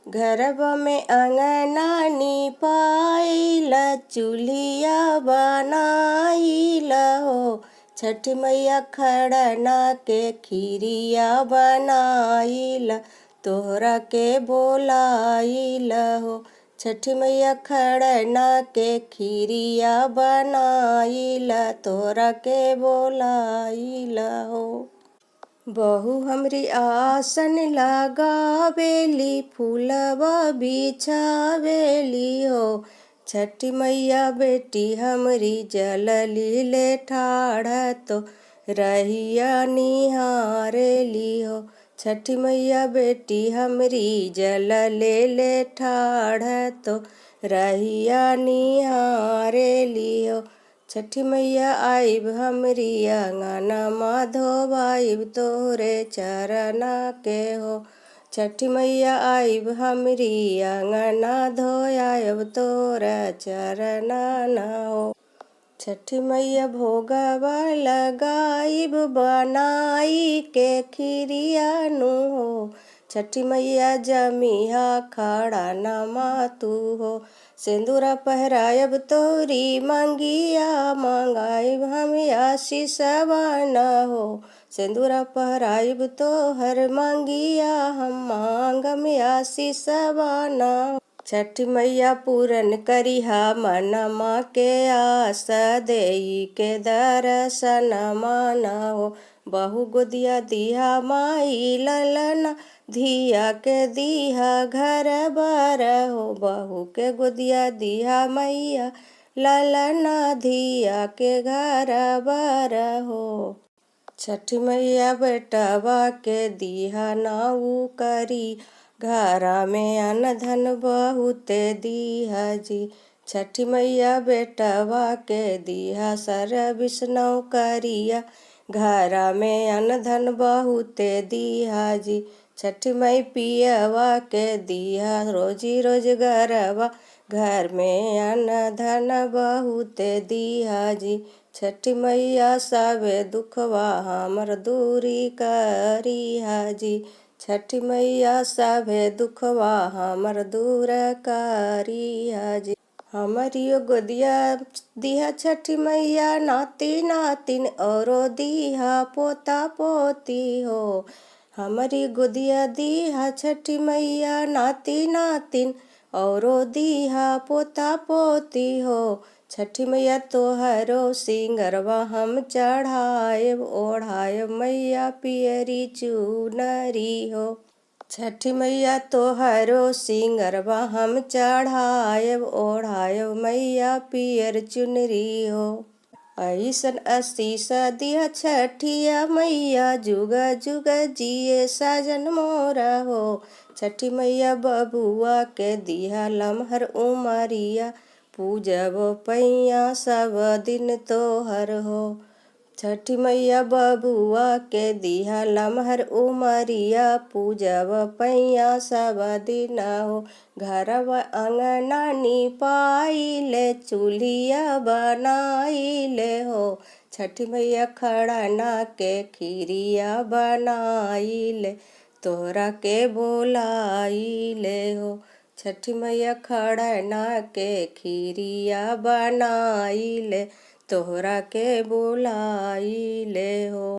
घरवा में अंगना निपाइल चूल्हिया बनाइल हो। छठ मैया खरना के खीरिया बनाइल तोहरा के बोलाइल हो। छठ मैया खरना के खीरिया बनाइल तोहरा के बोलाइल हो। बहू हमरी आसन लगावेली फूलवा बिछावेली हो। छठी मैया बेटी हमरी जलली ले ठाढ़ तो रहिया निहारेली हो। छठी मैया बेटी हमरी जलले ले ठाढ़ तो रहिया निहारेली हो। छठी मैया आइब हमरी अंगनमा धोबाइब तोहरे चरना के हो। छठी मैया आइब हमरी अंगना धोयाइब तोरा चरना न हो। छठी मैया भोगवा लगाइब बनाई के खीरिया नु हो। छठी मैया जमिहा खड़ा नमा तू हो। सिंदूरा पहरायब तोरी मंगिया मंगाइब हम आशीषवा न हो। सिंदूरा पहराइब तोहर मंगिया हम मांगम आशीषवा न हो। छठी मैया पूरन करिहा मनमा के आस देई के दर्शन मान हो। बहु गोदिया दिहा माई ललना धिया के दिहा घर बर हो। बहू के गोदिया दिहा मैया ललना धिया के घर बर हो। छठी मैया बेटवा के दिहा नाऊ करी घरा में अन्न धन बहुते दिहा जी। छठी मैया बेटवा के दिहा सर्विस नौकरिया घरा में अन्न धन बहुते दिहा जी। छठी मई पियवा के दिहा रोजी रोजगारवा घर में अन्न धन बहुते दिहा जी। छठी मैया सबे दुखवा हमर दूरी करिहा जी। छठी मैया सभे दुखवा हमर दूर करिहा जी। हमरियो गोदिया दिहा छठी मैया नाती नातिन औरो दिहा पोता पोती हो। हमारी गोदिया दिहा छठी मैया नाती नातिन औरो दिहा पोता पोती हो। छठी मैया तोहरो सिंगरवा हम चढ़ाएब ओढ़ाएब मैया पियरी चुनरी हो। छठी मैया तोहरो सिंगरवा हम चढ़ाएब ओढ़ाएब मैया पियर चुनरी हो। ऐसन आशीष दिहा छठिया मैया जुग जुग जिए साजन मोरा हो। छठी मैया बबुआ के दिहा लमहर उमरिया पूजब पैया सब दिन तोहर हो। छठी मैया बबुआ के दिहा लमहर उमरिया पूजब पैया सब दिन हो। घरवा अंगना निपाइले चूल्हिया बनाइले हो। छठी मैया खरना के खीरिया बनाइले तोहरा के बोलाइले हो। छठी मैया खरना के खीरिया बनाइले तोहरा के बोलाइले हो।